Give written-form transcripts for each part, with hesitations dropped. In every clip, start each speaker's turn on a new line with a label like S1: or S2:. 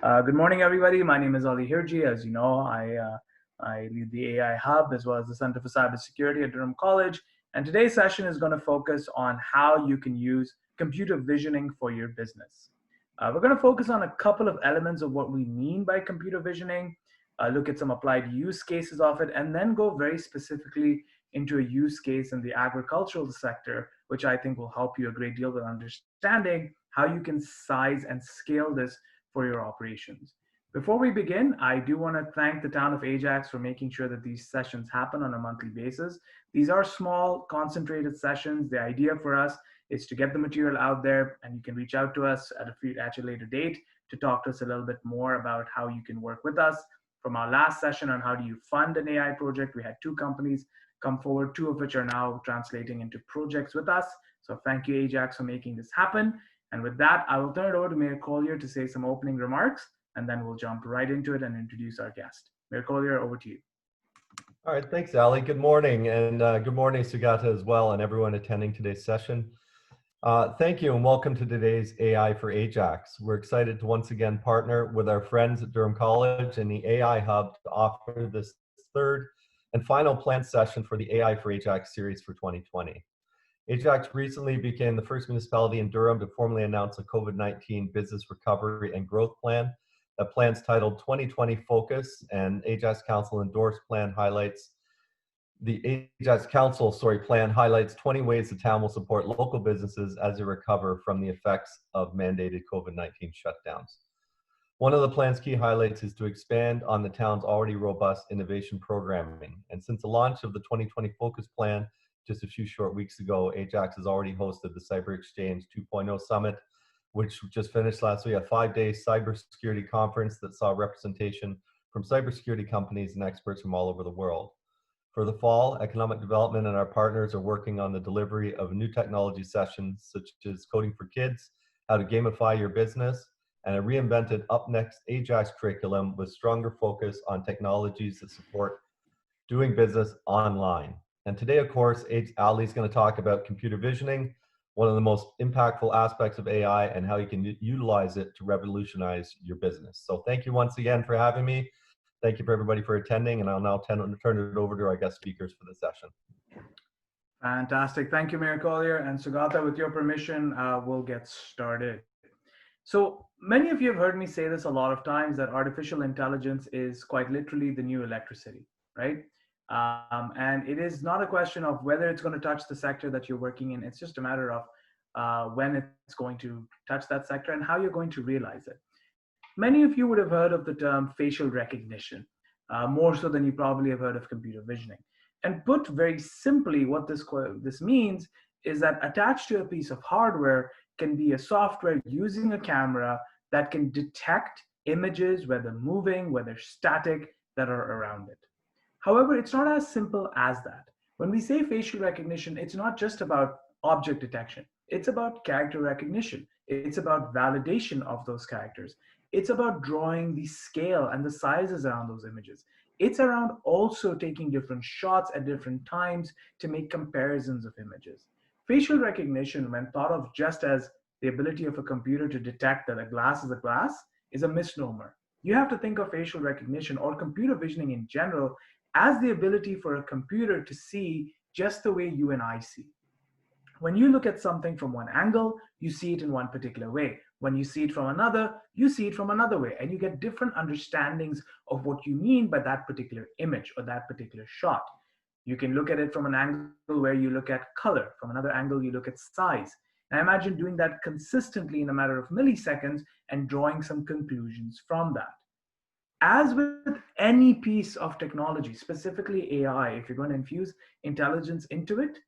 S1: Good morning, everybody. My name is Hirji. As you know, I lead the AI Hub as well as the Center for Cybersecurity at Durham College. And today's session is going to focus on how you can use computer visioning for your business. We're going to focus on a couple of elements of what we mean by computer visioning, look at some applied use cases of it, and then go very specifically into a use case in the agricultural sector, which I think will help you a great deal with understanding how you can size and scale this for your operations. Before we begin, I do want to thank the town of Ajax for making sure that these sessions happen on a monthly basis. These are small, concentrated sessions. The idea for us is to get the material out there, and you can reach out to us at a later date to talk to us a little bit more about how you can work with us. From our last session on how do you fund an AI project, we had two companies come forward, two of which are now translating into projects with us. So thank you, Ajax, for making this happen. And with that, I will turn it over to Mayor Collier to say some opening remarks, and then we'll jump right into it and introduce our guest. Mayor Collier, over to you.
S2: All right, thanks, Ali. Good morning, and good morning, Sougata, as well, and everyone attending today's session. Thank you, and welcome to today's AI for Ajax. We're excited to once again partner with our friends at Durham College and the AI Hub to offer this third and final planned session for the AI for Ajax series for 2020. Ajax recently became the first municipality in Durham to formally announce a COVID-19 business recovery and growth plan. That plan's titled 2020 Focus, and Ajax Council endorsed plan highlights the Ajax Council, plan highlights 20 ways the town will support local businesses as they recover from the effects of mandated COVID-19 shutdowns. One of the plan's key highlights is to expand on the town's already robust innovation programming. And since the launch of the 2020 Focus Plan just a few short weeks ago, Ajax has already hosted the Cyber Exchange 2.0 Summit, which just finished last week, a 5-day cybersecurity conference that saw representation from cybersecurity companies and experts from all over the world. For the fall, economic development and our partners are working on the delivery of new technology sessions such as coding for kids, how to gamify your business, and a reinvented Up Next Ajax curriculum with stronger focus on technologies that support doing business online. And today, of course, Ali is going to talk about computer visioning, one of the most impactful aspects of AI, and how you can utilize it to revolutionize your business. So thank you once again for having me. Thank you for everybody for attending, and I'll now turn it over to our guest speakers for the session.
S1: Fantastic. Thank you, Mayor Collier. And Sougata, with your permission, we'll get started. So many of you have heard me say this a lot of times, that artificial intelligence is quite literally the new electricity, right? And it is not a question of whether it's going to touch the sector that you're working in. It's just a matter of when it's going to touch that sector and how you're going to realize it. Many of you would have heard of the term facial recognition, more so than you probably have heard of computer visioning. And put very simply, what this means is that attached to a piece of hardware can be a software using a camera that can detect images, whether moving, whether static, that are around it. However, it's not as simple as that. When we say facial recognition, it's not just about object detection. It's about character recognition. It's about validation of those characters. It's about drawing the scale and the sizes around those images. It's around also taking different shots at different times to make comparisons of images. Facial recognition, when thought of just as the ability of a computer to detect that a glass is a glass, is a misnomer. You have to think of facial recognition or computer visioning in general as the ability for a computer to see just the way you and I see. When you look at something from one angle, you see it in one particular way. When you see it from another, you see it from another way, and you get different understandings of what you mean by that particular image or that particular shot. You can look at it from an angle where you look at color, from another angle you look at size. Now imagine doing that consistently in a matter of milliseconds and drawing some conclusions from that. As with any piece of technology, specifically AI, if you're going to infuse intelligence into it,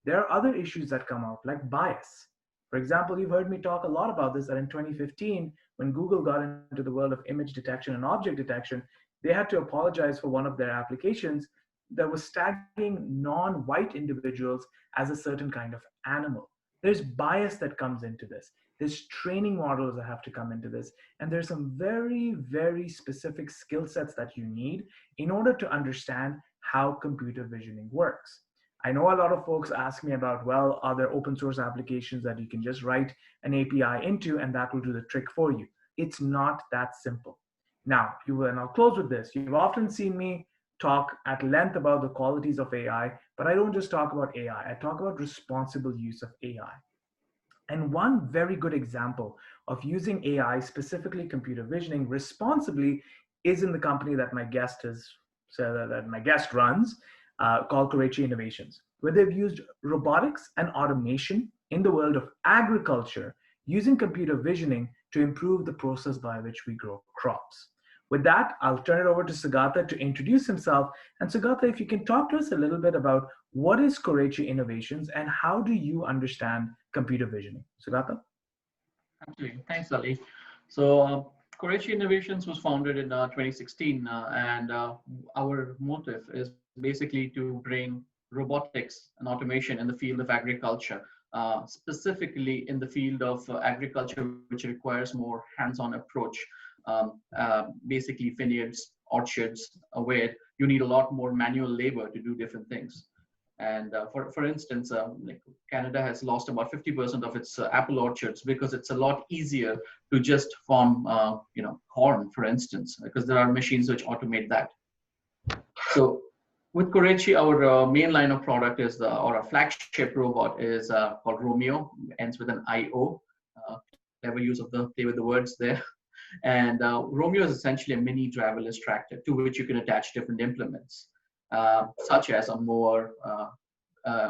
S1: there are other issues that come out, like bias. For example, you've heard me talk a lot about this, that in 2015, when Google got into the world of image detection and object detection, they had to apologize for one of their applications that was tagging non-white individuals as a certain kind of animal. There's bias that comes into this. There's training models that have to come into this. And there's some very, very specific skill sets that you need in order to understand how computer visioning works. I know a lot of folks ask me about, well, are there open source applications that you can just write an API into and that will do the trick for you? It's not that simple. Now, and I'll close with this. You've often seen me talk at length about the qualities of AI, but I don't just talk about AI. I talk about responsible use of AI. And one very good example of using AI, specifically computer visioning, responsibly is in the company that my guest is, so that my guest runs, called Korechi Innovations, where they've used robotics and automation in the world of agriculture using computer visioning to improve the process by which we grow crops. With that, I'll turn it over to Sougata to introduce himself. And Sougata, if you can talk to us a little bit about what is Korechi Innovations and how do you understand computer visioning? Sougata?
S3: Absolutely. Thanks, Ali. So, Korechi Innovations was founded in 2016, and our motive is basically to bring robotics and automation in the field of agriculture, specifically in the field of agriculture, which requires more hands-on approach, basically vineyards, orchards, where you need a lot more manual labor to do different things. And for instance, like Canada has lost about 50% of its apple orchards because it's a lot easier to just farm, corn, for instance, because there are machines which automate that. So with Korechi, our main line of product is or our flagship robot is called Romeo, ends with an IO. Clever use of the play with the words there. And Romeo is essentially a mini driverless tractor to which you can attach different implements. Such as a mower.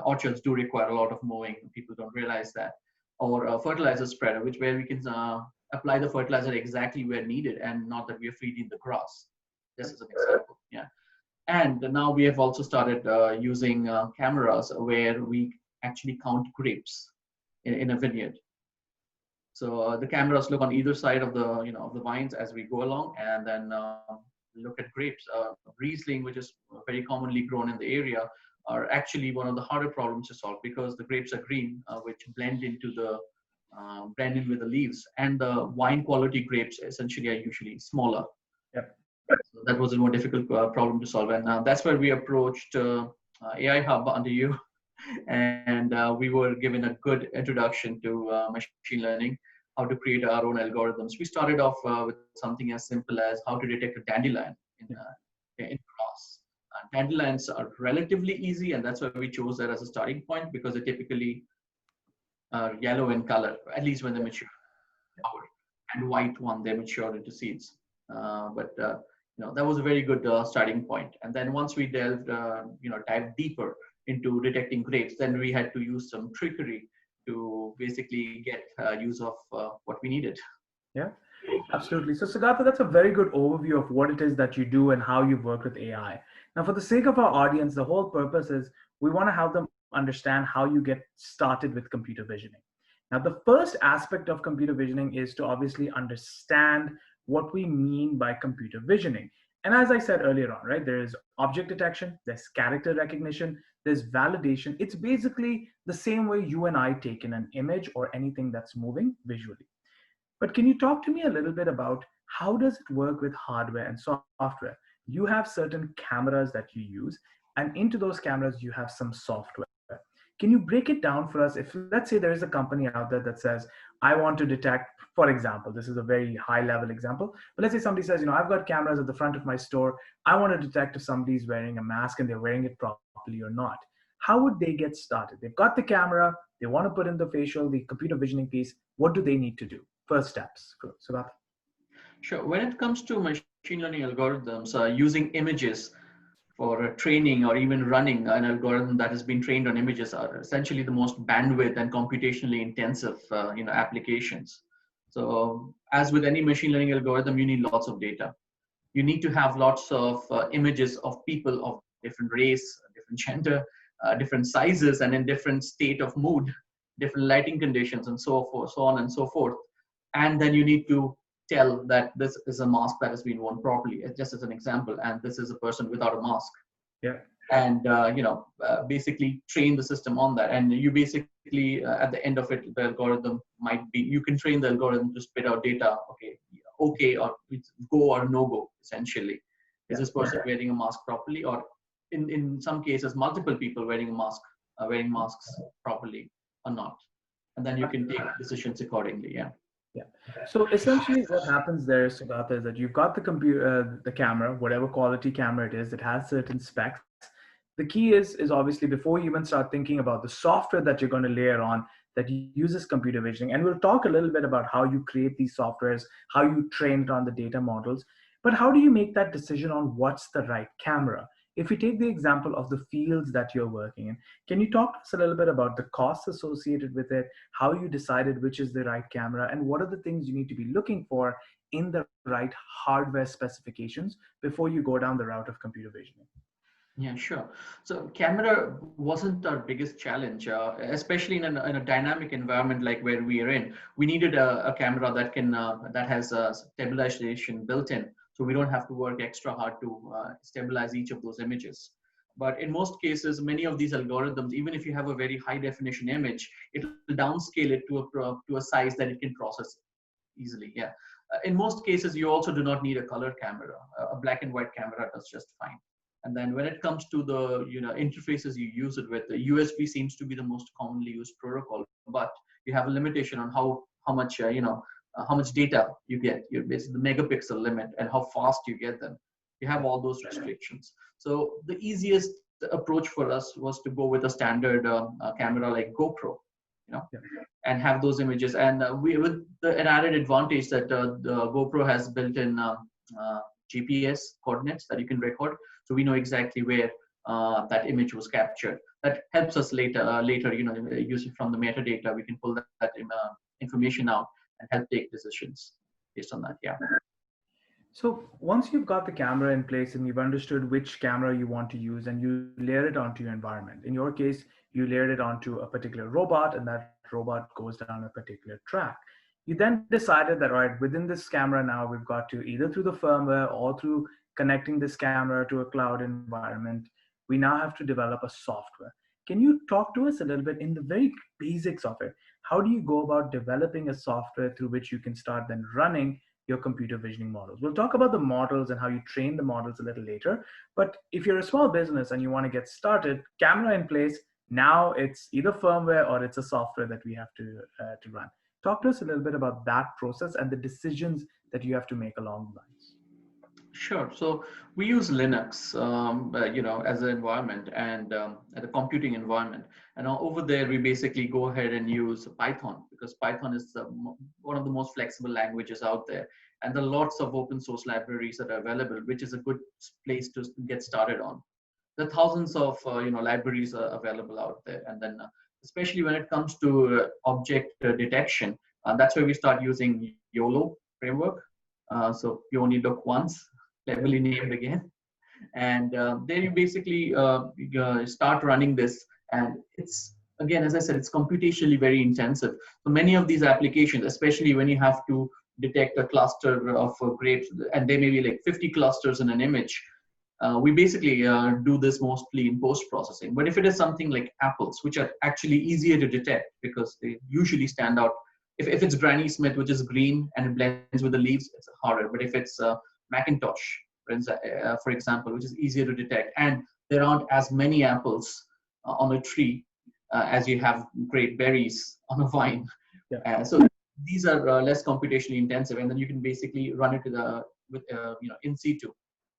S3: Orchards do require a lot of mowing. People don't realize that. Or a fertilizer spreader, where we can apply the fertilizer exactly where needed and not that we are feeding the grass. This is an example. Yeah. And now we have also started using cameras where we actually count grapes in a vineyard. So the cameras look on either side of the vines as we go along, and then look at grapes. Riesling, which is very commonly grown in the area, are actually one of the harder problems to solve because the grapes are green, which blend in with the leaves, and the wine quality grapes essentially are usually smaller.
S1: Yep.
S3: So that was a more difficult problem to solve, and that's where we approached AI Hub under you, and we were given a good introduction to machine learning, how to create our own algorithms. We started off with something as simple as how to detect a dandelion in grass. Dandelions are relatively easy, and that's why we chose that as a starting point because they typically are yellow in color, at least when they mature, and white when they mature into seeds. But that was a very good starting point. And then once we dived deeper into detecting grapes, then we had to use some trickery to basically get use of what we needed.
S1: Yeah, absolutely. So, Sougata, that's a very good overview of what it is that you do and how you work with AI. Now, for the sake of our audience, the whole purpose is we want to help them understand how you get started with computer visioning. Now, the first aspect of computer visioning is to obviously understand what we mean by computer visioning. And as I said earlier on, right, there is object detection, there's character recognition, there's validation. It's basically the same way you and I take in an image or anything that's moving visually. But can you talk to me a little bit about how does it work with hardware and software? You have certain cameras that you use, and into those cameras, you have some software. Can you break it down for us? If, let's say, there is a company out there that says, I want to detect, for example, this is a very high level example, but let's say somebody says, I've got cameras at the front of my store. I want to detect if somebody's wearing a mask and they're wearing it properly or not. How would they get started? They've got the camera, they want to put in the facial, the computer visioning piece. What do they need to do? First steps. Sougata.
S3: Sure. When it comes to machine learning algorithms, using images for training or even running an algorithm that has been trained on images are essentially the most bandwidth and computationally intensive applications. So as with any machine learning algorithm, you need lots of data. You need to have lots of images of people of different race, different gender, different sizes, and in different state of mood, different lighting conditions, and so forth, so on and so forth. And then you need to tell that this is a mask that has been worn properly, just as an example, and this is a person without a mask.
S1: Yeah.
S3: And basically train the system on that. And you basically at the end of it, the algorithm might be, you can train the algorithm to spit out data. Okay, or go or no go. Essentially, is this person wearing a mask properly, or in some cases, multiple people wearing masks properly or not? And then you can take decisions accordingly. Yeah.
S1: Yeah. So essentially, what happens there, Sugata, is that you've got the computer, the camera, whatever quality camera it is, it has certain specs. The key is obviously before you even start thinking about the software that you're going to layer on that uses computer visioning, and we'll talk a little bit about how you create these softwares, how you train it on the data models, but how do you make that decision on what's the right camera? If we take the example of the fields that you're working in, can you talk to us a little bit about the costs associated with it, how you decided which is the right camera, and what are the things you need to be looking for in the right hardware specifications before you go down the route of computer visioning?
S3: Yeah, sure. So camera wasn't our biggest challenge, especially in a dynamic environment like where we are in. We needed a camera that can that has stabilization built in, so we don't have to work extra hard to stabilize each of those images. But in most cases, many of these algorithms, even if you have a very high definition image, it will downscale it to a size that it can process easily. Yeah. In most cases, you also do not need a color camera. A black and white camera does just fine. And then when it comes to the interfaces you use it with, the USB seems to be the most commonly used protocol, but you have a limitation on how much data you get. You're basically the megapixel limit and how fast you get them. You have all those restrictions. So the easiest approach for us was to go with a standard camera like GoPro, you know,
S1: Yeah.
S3: and have those images. And we with an added advantage that the GoPro has built-in GPS coordinates that you can record, so we know exactly where that image was captured. That helps us later, using from the metadata, we can pull that information out and help take decisions based on that. Yeah.
S1: So once you've got the camera in place and you've understood which camera you want to use and you layer it onto your environment, in your case, you layered it onto a particular robot and that robot goes down a particular track. You then decided that, all right, within this camera now, we've got to either through the firmware or through connecting this camera to a cloud environment, we now have to develop a software. Can you talk to us a little bit in the very basics of it? How do you go about developing a software through which you can start then running your computer visioning models? We'll talk about the models and how you train the models a little later. But if you're a small business and you want to get started, camera in place, now it's either firmware or it's a software that we have to run. Talk to us a little bit about that process and the decisions that you have to make along the lines.
S3: Sure. So we use Linux, as an environment and as a computing environment. And over there, we basically go ahead and use Python because Python is one of the most flexible languages out there. And there are lots of open source libraries that are available, which is a good place to get started on. There are thousands of libraries are available out there. And then especially when it comes to object detection, that's where we start using YOLO framework. So you only look once, cleverly named again. And there you basically start running this. And it's, again, as I said, it's computationally very intensive. So many of these applications, especially when you have to detect a cluster of grapes, and there may be like 50 clusters in an image, we basically do this mostly in post-processing. But if it is something like apples, which are actually easier to detect because they usually stand out. If it's Granny Smith, which is green and it blends with the leaves, it's harder. But if it's Macintosh, for example, which is easier to detect, and there aren't as many apples on a tree as you have great berries on a vine.
S1: Yeah.
S3: So these are less computationally intensive, and then you can basically run it in situ.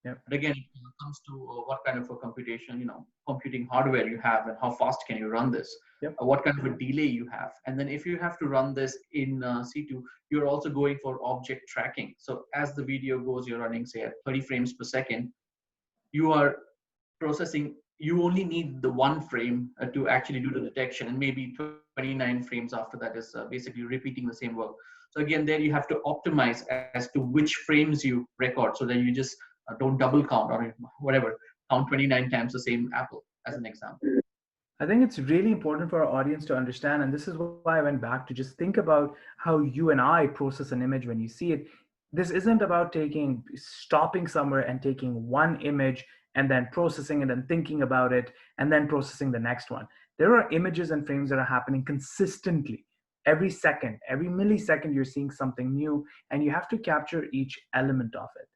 S1: Yeah.
S3: But again, it comes to what kind of a computation, computing hardware you have and how fast can you run this,
S1: Yep.
S3: what kind of a delay you have. And then if you have to run this in C2, you're also going for object tracking. So as the video goes, you're running, say, at 30 frames per second, you are processing, you only need the one frame to actually do the detection, and maybe 29 frames after that is basically repeating the same work. So again, there you have to optimize as to which frames you record so that you just don't double count or whatever, count 29 times the same apple as an example.
S1: I think it's really important for our audience to understand, and this is why I went back to just think about how you and I process an image when you see it. This isn't about stopping somewhere and taking one image and then processing it and thinking about it and then processing the next one. There are images and frames that are happening consistently. Every second, every millisecond, you're seeing something new, and you have to capture each element of it.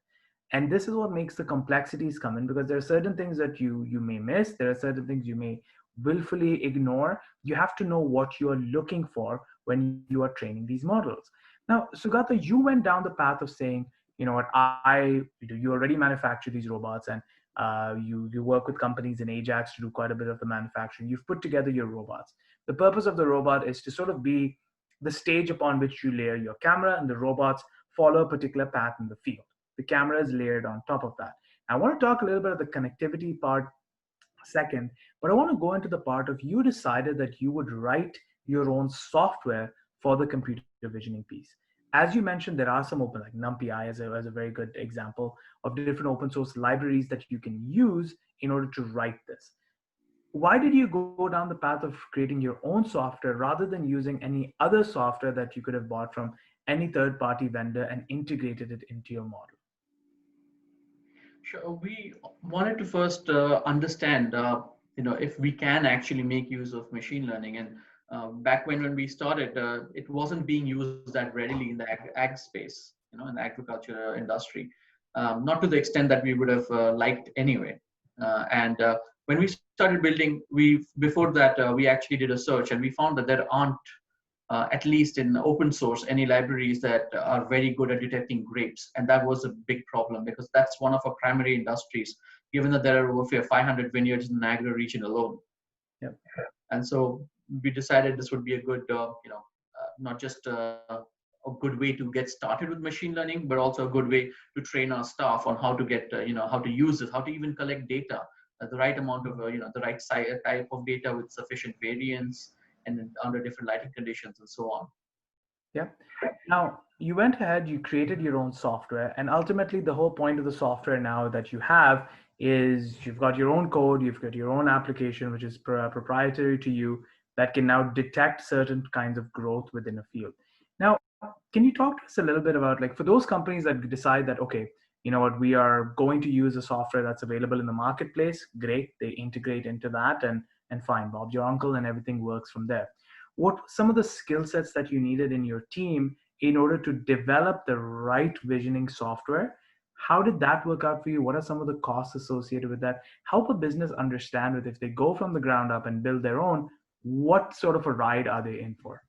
S1: And this is what makes the complexities come in, because there are certain things that you may miss, there are certain things you may willfully ignore. You have to know what you're looking for when you are training these models. Now, Sugata, you went down the path of saying, you know what, you already manufacture these robots, and you work with companies in Ajax to do quite a bit of the manufacturing. You've put together your robots. The purpose of the robot is to sort of be the stage upon which you layer your camera, and the robots follow a particular path in the field. The camera is layered on top of that. I want to talk a little bit of the connectivity part second, but I want to go into the part of you decided that you would write your own software for the computer visioning piece. As you mentioned, there are some open, like NumPy as a very good example of different open source libraries that you can use in order to write this. Why did you go down the path of creating your own software rather than using any other software that you could have bought from any third party vendor and integrated it into your model?
S3: Sure. We wanted to first understand, if we can actually make use of machine learning. And back when we started, it wasn't being used that readily in the ag space, in the agriculture industry, not to the extent that we would have liked anyway. And when we started building, before that we actually did a search, and we found that there aren't at least in open source, any libraries that are very good at detecting grapes. And that was a big problem because that's one of our primary industries, given that there are over 500 vineyards in the Niagara region alone.
S1: Yep.
S3: And so we decided this would be a good, not just a good way to get started with machine learning, but also a good way to train our staff on how to get, how to use it, how to even collect data, the right amount of, the right type of data with sufficient variance, and under different lighting conditions and so on.
S1: Yeah. Now, you went ahead, you created your own software, and ultimately the whole point of the software now that you have is you've got your own code, you've got your own application, which is proprietary to you, that can now detect certain kinds of growth within a field. Now, can you talk to us a little bit about, like, for those companies that decide that, okay, you know what, we are going to use a software that's available in the marketplace, great, they integrate into that, and fine, Bob's your uncle, and everything works from there. What some of the skill sets that you needed in your team in order to develop the right visioning software? How did that work out for you? What are some of the costs associated with that? Help a business understand that if they go from the ground up and build their own, what sort of a ride are they in for?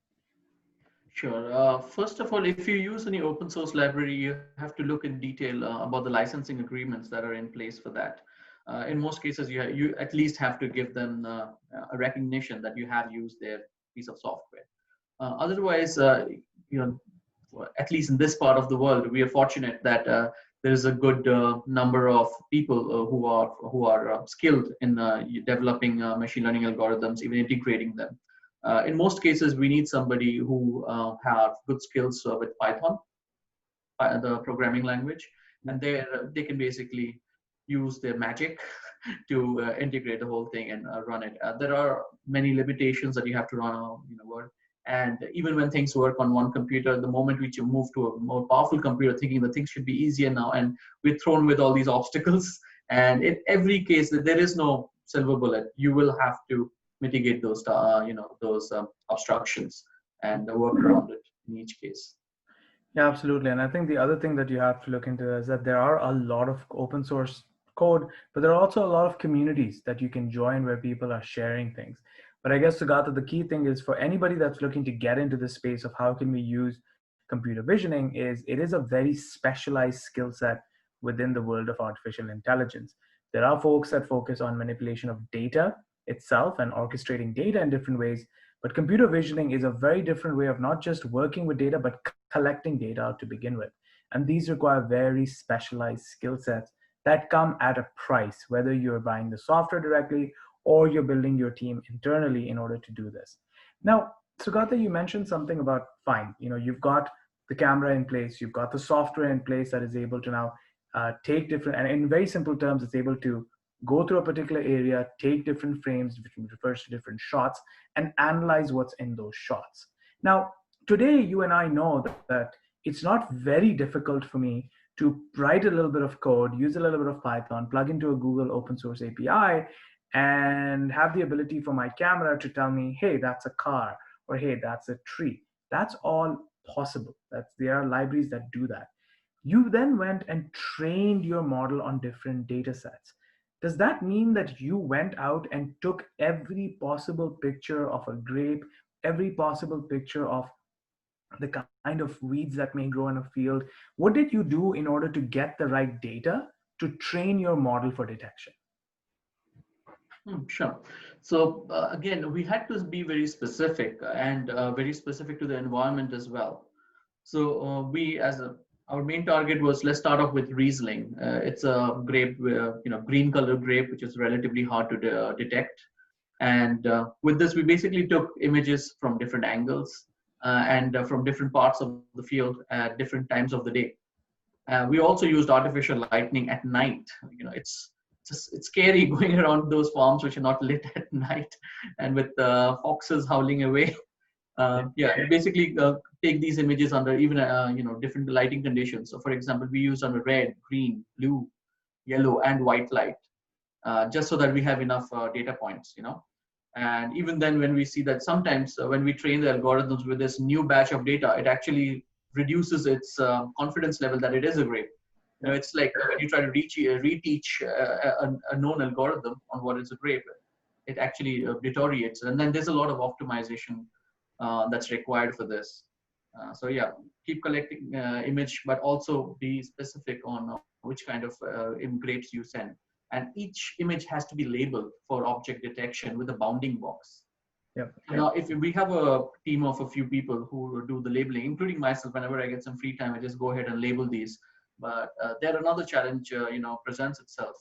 S3: Sure. First of all, if you use any open source library, you have to look in detail about the licensing agreements that are in place for that. In most cases, you at least have to give them a recognition that you have used their piece of software. Otherwise, at least in this part of the world, we are fortunate that there is a good number of people who are skilled in developing machine learning algorithms, even integrating them. In most cases, we need somebody who have good skills with Python, the programming language, and they can basically use their magic to integrate the whole thing and run it. There are many limitations that you have to run on Word. And even when things work on one computer, the moment we move to a more powerful computer, thinking that things should be easier now, and we're thrown with all these obstacles. And in every case, there is no silver bullet. You will have to mitigate those, those obstructions and work around it in each case.
S1: Yeah, absolutely. And I think the other thing that you have to look into is that there are a lot of open source code, but there are also a lot of communities that you can join where people are sharing things. But I guess, Sugata, the key thing is for anybody that's looking to get into this space of how can we use computer visioning is it is a very specialized skill set within the world of artificial intelligence. There are folks that focus on manipulation of data itself and orchestrating data in different ways. But computer visioning is a very different way of not just working with data, but collecting data to begin with. And these require very specialized skill sets that come at a price, whether you're buying the software directly or you're building your team internally in order to do this. Now, Sugata, you mentioned something about fine, you've got the camera in place, you've got the software in place that is able to now take different, and in very simple terms, it's able to go through a particular area, take different frames, which refers to different shots, and analyze what's in those shots. Now, today, you and I know that it's not very difficult for me to write a little bit of code, use a little bit of Python, plug into a Google open source API, and have the ability for my camera to tell me, hey, that's a car, or hey, that's a tree. That's all possible. There are libraries that do that. You then went and trained your model on different data sets. Does that mean that you went out and took every possible picture of a grape, every possible picture of the kind of weeds that may grow in a field. What did you do in order to get the right data to train your model for detection?
S3: Sure. So again, we had to be very specific and very specific to the environment as well. So our main target was, let's start off with Riesling. It's a grape, green color grape, which is relatively hard to detect. And with this, we basically took images from different angles and from different parts of the field at different times of the day. We also used artificial lightning at night. It's scary going around those farms which are not lit at night, and with foxes howling away. Basically take these images under even different lighting conditions. So, for example, we use under red, green, blue, yellow, and white light, just so that we have enough data points. And even then, when we see that sometimes when we train the algorithms with this new batch of data, it actually reduces its confidence level that it is a grape. It's like when you try to reteach a known algorithm on what is a grape, it actually deteriorates. And then there's a lot of optimization that's required for this. So yeah, keep collecting image, but also be specific on which kind of grapes you send. And each image has to be labeled for object detection with a bounding box.
S1: Yep.
S3: Now, if we have a team of a few people who do the labeling, including myself, whenever I get some free time, I just go ahead and label these. But there another challenge, presents itself.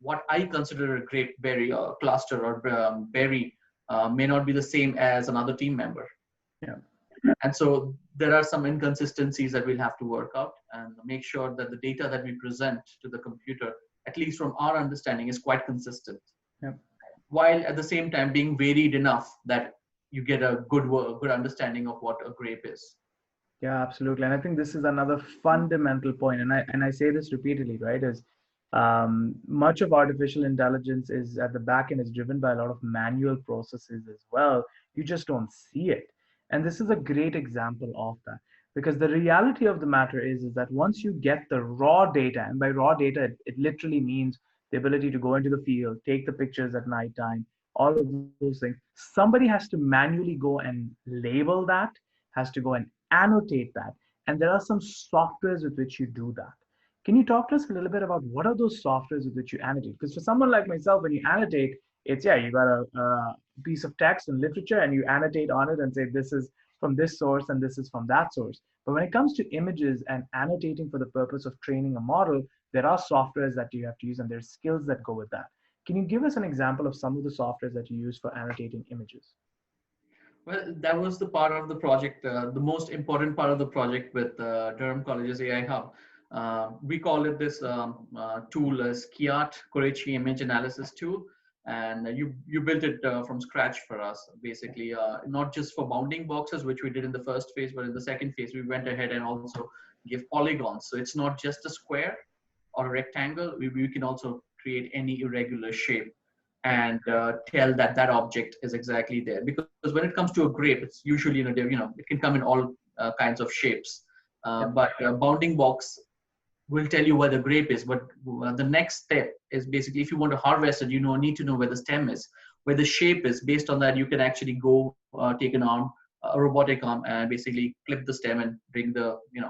S3: What I consider a grape berry or cluster or berry may not be the same as another team member.
S1: Yeah.
S3: And so there are some inconsistencies that we'll have to work out and make sure that the data that we present to the computer, at least from our understanding, is quite consistent.
S1: Yeah.
S3: While at the same time being varied enough that you get a good understanding of what a grape is.
S1: Yeah, absolutely. And I think this is another fundamental point, and I say this repeatedly, right? Is much of artificial intelligence is at the back end is driven by a lot of manual processes as well. You just don't see it, and this is a great example of that. Because the reality of the matter is that once you get the raw data, and by raw data, it literally means the ability to go into the field, take the pictures at nighttime, all of those things. Somebody has to manually go and label that, has to go and annotate that. And there are some softwares with which you do that. Can you talk to us a little bit about what are those softwares with which you annotate? Because for someone like myself, when you annotate, it's, yeah, you got a piece of text and literature and you annotate on it and say, this is from this source and this is from that source. But when it comes to images and annotating for the purpose of training a model, there are softwares that you have to use and there's skills that go with that. Can you give us an example of some of the softwares that you use for annotating images?
S3: Well, that was the part of the project, the most important part of the project with Durham College's AI Hub. We call it this tool as Kiat Korechi Image Analysis Tool. And you built it from scratch for us, basically, not just for bounding boxes, which we did in the first phase, but in the second phase, we went ahead and also give polygons. So it's not just a square or a rectangle. We can also create any irregular shape and tell that that object is exactly there. Because when it comes to a grape, it's usually, it can come in all kinds of shapes. But bounding box will tell you where the grape is. But the next step is basically, if you want to harvest it, need to know where the stem is, where the shape is. Based on that, you can actually go take an arm, a robotic arm, and basically clip the stem and bring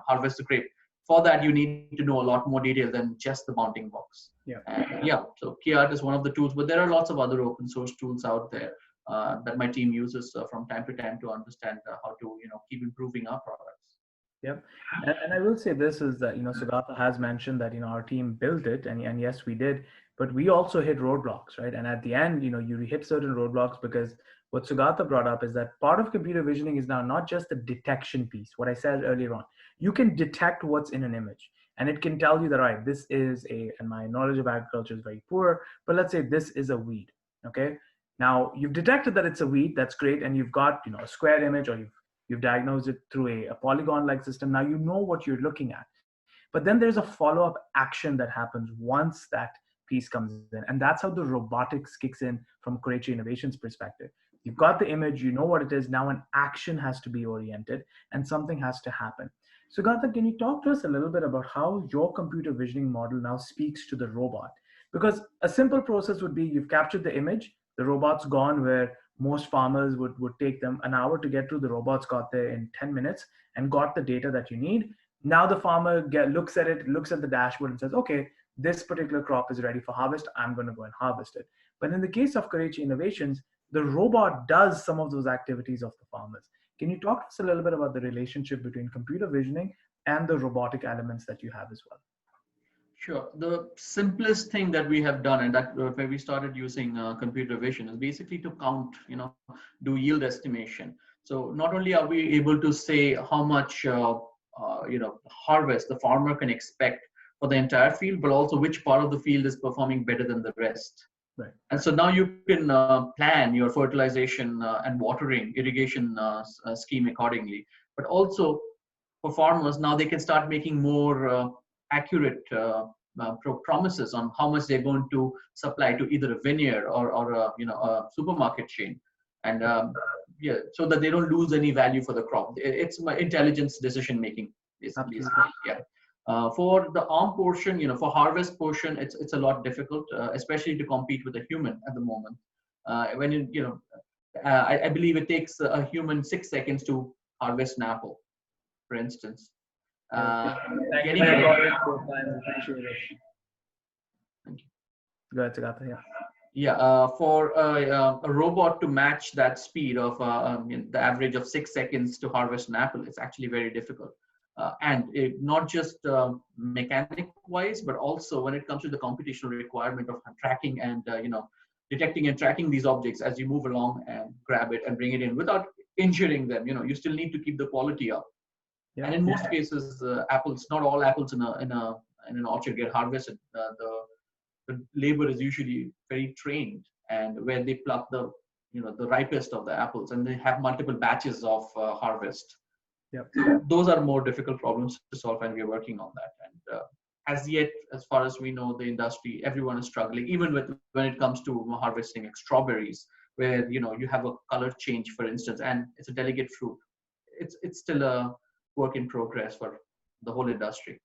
S3: harvest the grape. For that, you need to know a lot more detail than just the bounding box. So Kiat is one of the tools, but there are lots of other open source tools out there that my team uses from time to time to understand how to keep improving our products.
S1: Yep. And I will say this is that, Sougata has mentioned that, our team built it and yes, we did, but we also hit roadblocks, right? And at the end, you hit certain roadblocks because what Sougata brought up is that part of computer visioning is now not just the detection piece, what I said earlier on. You can detect what's in an image and it can tell you that, all right, this is and my knowledge of agriculture is very poor, but let's say this is a weed, okay? Now you've detected that it's a weed, that's great. And you've got, a square image or you've diagnosed it through a polygon-like system. Now you know what you're looking at. But then there's a follow-up action that happens once that piece comes in. And that's how the robotics kicks in from Korechi Innovations perspective. You've got the image, you know what it is. Now an action has to be oriented and something has to happen. So Gata, can you talk to us a little bit about how your computer visioning model now speaks to the robot? Because a simple process would be you've captured the image, the robot's gone where most farmers would take them an hour to get to. The robots got there in 10 minutes and got the data that you need. Now the farmer looks at it, looks at the dashboard and says, okay, this particular crop is ready for harvest. I'm going to go and harvest it. But in the case of Korechi Innovations, the robot does some of those activities of the farmers. Can you talk to us a little bit about the relationship between computer visioning and the robotic elements that you have as well?
S3: Sure. The simplest thing that we have done, and that where we started using computer vision, is basically to count, do yield estimation. So not only are we able to say how much, harvest the farmer can expect for the entire field, but also which part of the field is performing better than the rest.
S1: Right.
S3: And so now you can plan your fertilization and watering, irrigation scheme accordingly. But also for farmers, now they can start making more accurate promises on how much they're going to supply to either a vineyard or a supermarket chain, and so that they don't lose any value for the crop. It's my intelligence decision making, basically. Yeah. For the arm portion, for harvest portion, it's a lot difficult, especially to compete with a human at the moment. I believe it takes a human 6 seconds to harvest an apple, for instance.
S1: Thank you
S3: Getting
S1: for
S3: it.
S1: your time. Appreciate it.
S3: Thank you.
S1: Go ahead, Sougata. Yeah.
S3: Yeah, for a robot to match that speed of the average of 6 seconds to harvest an apple, it's actually very difficult. Not just mechanic wise, but also when it comes to the computational requirement of tracking and detecting and tracking these objects as you move along and grab it and bring it in without injuring them. You still need to keep the quality up.
S1: Yeah.
S3: And in most cases, apples, not all apples in an orchard get harvested. The labor is usually very trained, and where they pluck the ripest of the apples, and they have multiple batches of harvest.
S1: Yep.
S3: Those are more difficult problems to solve, and we're working on that. And as yet, as far as we know, the industry, everyone is struggling, even when it comes to harvesting strawberries, where you have a color change, for instance, and it's a delicate fruit. It's still a work in progress for the whole industry.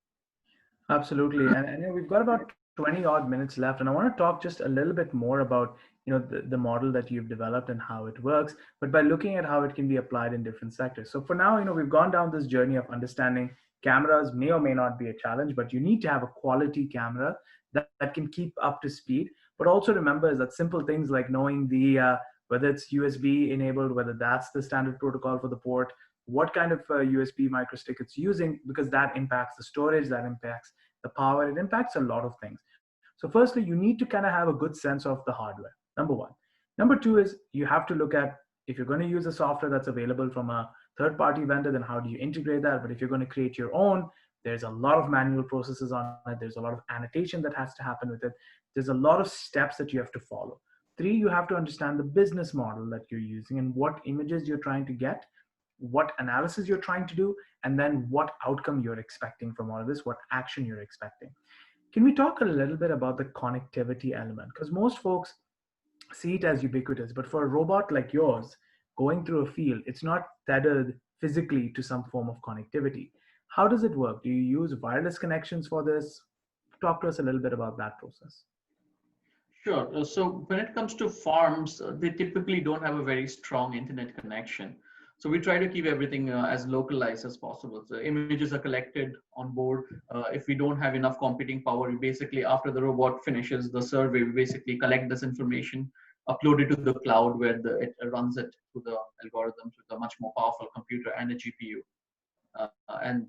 S1: Absolutely. And we've got about 20 odd minutes left. And I want to talk just a little bit more about, the model that you've developed and how it works, but by looking at how it can be applied in different sectors. So for now, we've gone down this journey of understanding cameras may or may not be a challenge, but you need to have a quality camera that can keep up to speed. But also remember is that simple things like knowing whether it's USB enabled, whether that's the standard protocol for the port, what kind of USB microstick it's using, because that impacts the storage, that impacts the power, it impacts a lot of things. So firstly, you need to kind of have a good sense of the hardware, number one. Number two is you have to look at, if you're going to use a software that's available from a third-party vendor, then how do you integrate that? But if you're going to create your own, there's a lot of manual processes on it. There's a lot of annotation that has to happen with it. There's a lot of steps that you have to follow. Three, you have to understand the business model that you're using and what images you're trying to get, what analysis you're trying to do, and then what outcome you're expecting from all of this, what action you're expecting. Can we talk a little bit about the connectivity element? Because most folks see it as ubiquitous, but for a robot like yours going through a field, it's not tethered physically to some form of connectivity. How does it work? Do you use wireless connections for this? Talk to us a little bit about that process.
S3: Sure. So when it comes to farms, they typically don't have a very strong internet connection. So we try to keep everything as localized as possible. So images are collected on board. If we don't have enough computing power, we basically, after the robot finishes the survey, we basically collect this information, upload it to the cloud where it runs it through the algorithms with a much more powerful computer and a GPU. And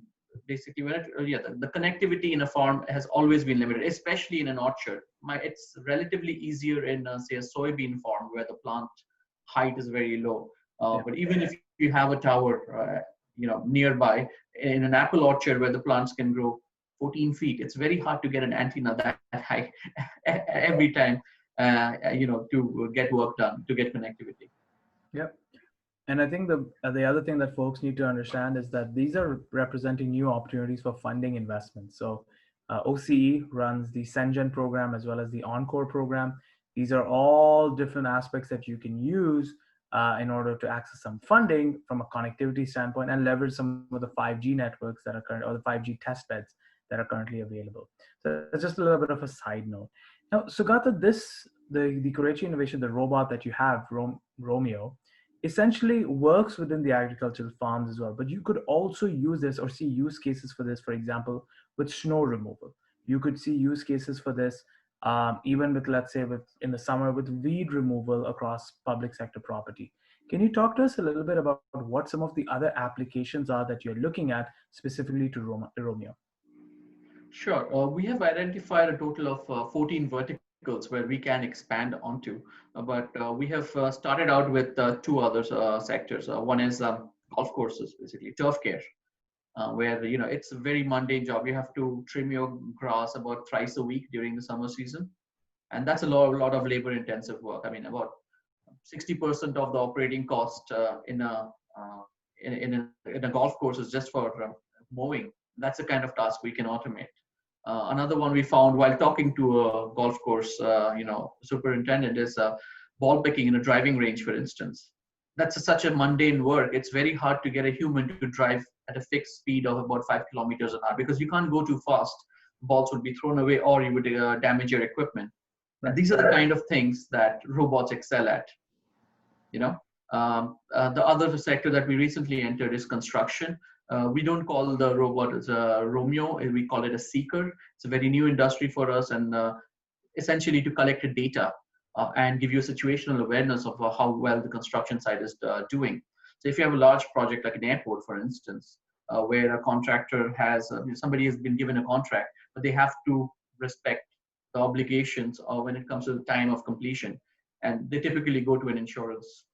S3: basically, the connectivity in a farm has always been limited, especially in an orchard. It's relatively easier in, say, a soybean farm where the plant height is very low. But even if you have a tower, nearby, in an apple orchard where the plants can grow 14 feet, it's very hard to get an antenna that high every time, to get work done, to get connectivity.
S1: Yep. And I think the other thing that folks need to understand is that these are representing new opportunities for funding investments. So OCE runs the SenGen program as well as the Encore program. These are all different aspects that you can use in order to access some funding from a connectivity standpoint and leverage some of the 5G networks that are current, or the 5G test beds that are currently available. So that's just a little bit of a side note. Now, Sougata, the Korechi innovation, the robot that you have, Romeo, essentially works within the agricultural farms as well. But you could also use this or see use cases for this, for example, with snow removal. You could see use cases for this even with, let's say, with in the summer with weed removal across public sector property. Can you talk to us a little bit about what some of the other applications are that you're looking at specifically to Romeo?
S3: Sure. We have identified a total of 14 verticals where we can expand onto, but we have started out with two other sectors. One is golf courses, basically turf care, where it's a very mundane job. You have to trim your grass about thrice a week during the summer season, and that's a lot of labor intensive work. I mean, about 60% of the operating cost in a golf course is just for mowing. That's the kind of task we can automate. Another one we found while talking to a golf course, superintendent is ball picking in a driving range, for instance. That's such a mundane work. It's very hard to get a human to drive at a fixed speed of about 5 kilometers an hour because you can't go too fast. Balls would be thrown away or you would damage your equipment. And these are the kind of things that robots excel at. The other sector that we recently entered is construction. We don't call the robot as a Romeo, we call it a seeker. It's a very new industry for us, and essentially to collect the data and give you a situational awareness of how well the construction site is doing. So if you have a large project like an airport, for instance, where a contractor has, somebody has been given a contract, but they have to respect the obligations when it comes to the time of completion. And they typically go to an insurance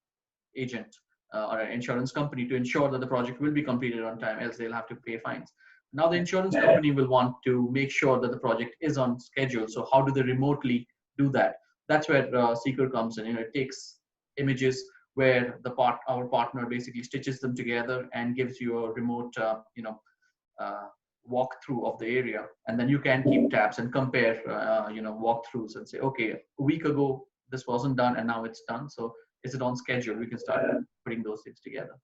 S3: agent or an insurance company to ensure that the project will be completed on time, else they'll have to pay fines. Now the insurance company will want to make sure that the project is on schedule. So how do they remotely do that? That's where Seeker comes in. It takes images where our partner basically stitches them together and gives you a remote walkthrough of the area, and then you can keep tabs and compare walkthroughs and say, okay, a week ago this wasn't done and now it's done, so is it on schedule? We can start putting those things together.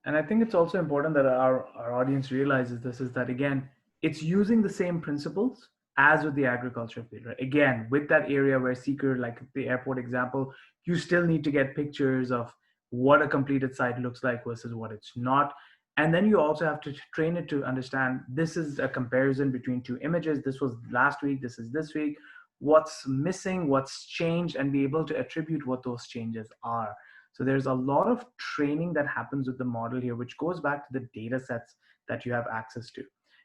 S1: And I think it's also important that our audience realizes this, is that again, it's using the same principles as with the agriculture field, right? Again, with that area where Seeker, like the airport example, you still need to get pictures of what a completed site looks like versus what it's not. And then you also have to train it to understand this is a comparison between two images. This was last week, this is this week. What's missing, what's changed, and be able to attribute what those changes are. So there's a lot of training that happens with the model here, which goes back to the data sets that you have access to.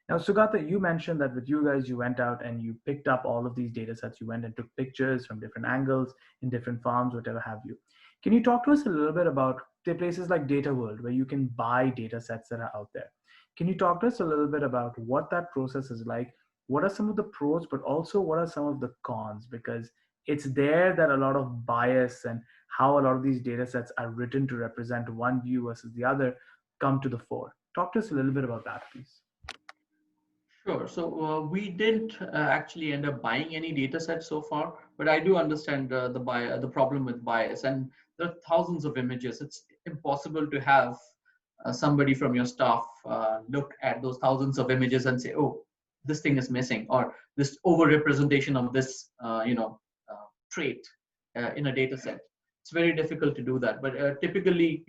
S1: Now, Sougata, you mentioned that with you guys, you went out and you picked up all of these data sets. You went and took pictures from different angles in different farms, whatever have you. Can you talk to us a little bit about the places like Data World, where you can buy data sets that are out there? Can you talk to us a little bit about what that process is like? What are some of the pros, but also what are some of the cons? Because it's there that a lot of bias and how a lot of these data sets are written to represent one view versus the other come to the fore. Talk to us a little bit about that, please.
S3: Sure. So we didn't actually end up buying any data sets so far, but I do understand the problem with bias. And there are thousands of images. It's impossible to have somebody from your staff look at those thousands of images and say, oh, this thing is missing, or this overrepresentation of this trait in a data set. It's very difficult to do that. But typically,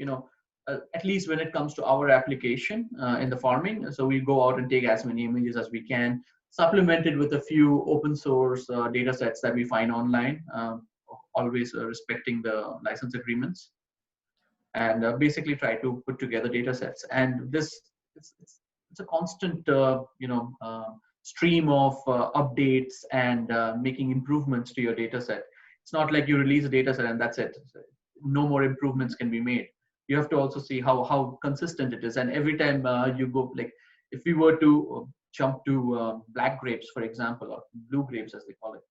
S3: at least when it comes to our application in the farming, so we go out and take as many images as we can, supplemented with a few open source data sets that we find online, always respecting the license agreements, and basically try to put together data sets. And this it's a constant stream of updates and making improvements to your data set. It's not like you release a data set and that's it. No more improvements can be made. You have to also see how consistent it is. And every time you go, like if we were to jump to black grapes, for example, or blue grapes as they call it,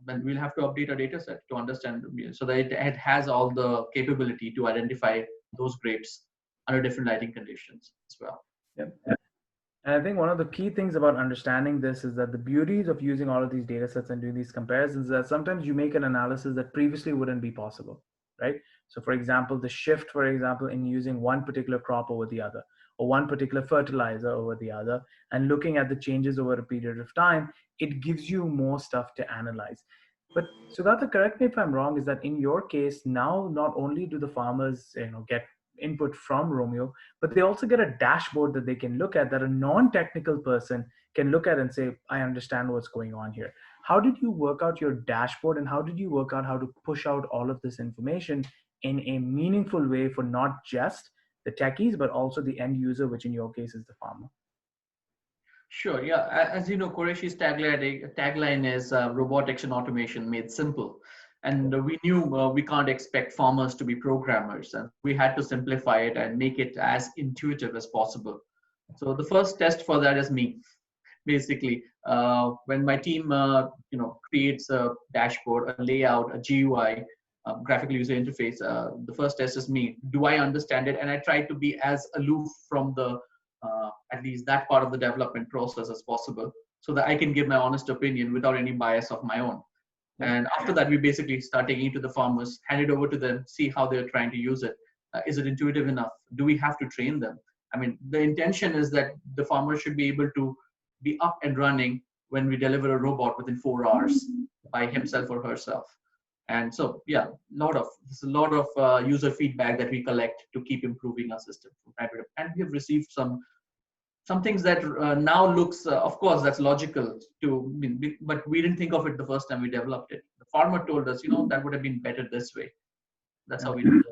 S3: then we'll have to update our data set to understand, so that it has all the capability to identify those grapes under different lighting conditions as well.
S1: Yep. And I think one of the key things about understanding this is that the beauties of using all of these data sets and doing these comparisons is that sometimes you make an analysis that previously wouldn't be possible, right? So for example, the shift, for example, in using one particular crop over the other, or one particular fertilizer over the other, and looking at the changes over a period of time, it gives you more stuff to analyze. But Sugata, correct me if I'm wrong, is that in your case now not only do the farmers get input from Romeo, but they also get a dashboard that they can look at that a non-technical person can look at and say, I understand what's going on here. How did you work out your dashboard and how did you work out how to push out all of this information in a meaningful way for not just the techies, but also the end user, which in your case is the farmer?
S3: Sure. Yeah. As you know, Korechi's tagline is robotics and automation made simple. And we knew we can't expect farmers to be programmers. And we had to simplify it and make it as intuitive as possible. So the first test for that is me. Basically, when my team creates a dashboard, a layout, a GUI, graphical user interface, the first test is me. Do I understand it? And I try to be as aloof from the at least that part of the development process as possible, so that I can give my honest opinion without any bias of my own.
S1: Yeah.
S3: And after that, we basically start taking it to the farmers, hand it over to them, see how they're trying to use it. Is it intuitive enough? Do we have to train them? I mean, the intention is that the farmer should be able to be up and running when we deliver a robot within 4 hours by himself or herself. And so, yeah, there's a lot of user feedback that we collect to keep improving our system from time to time. And we have received some things that now looks, of course, that's logical but we didn't think of it the first time we developed it. The farmer told us, that would have been better this way. That's how we did it.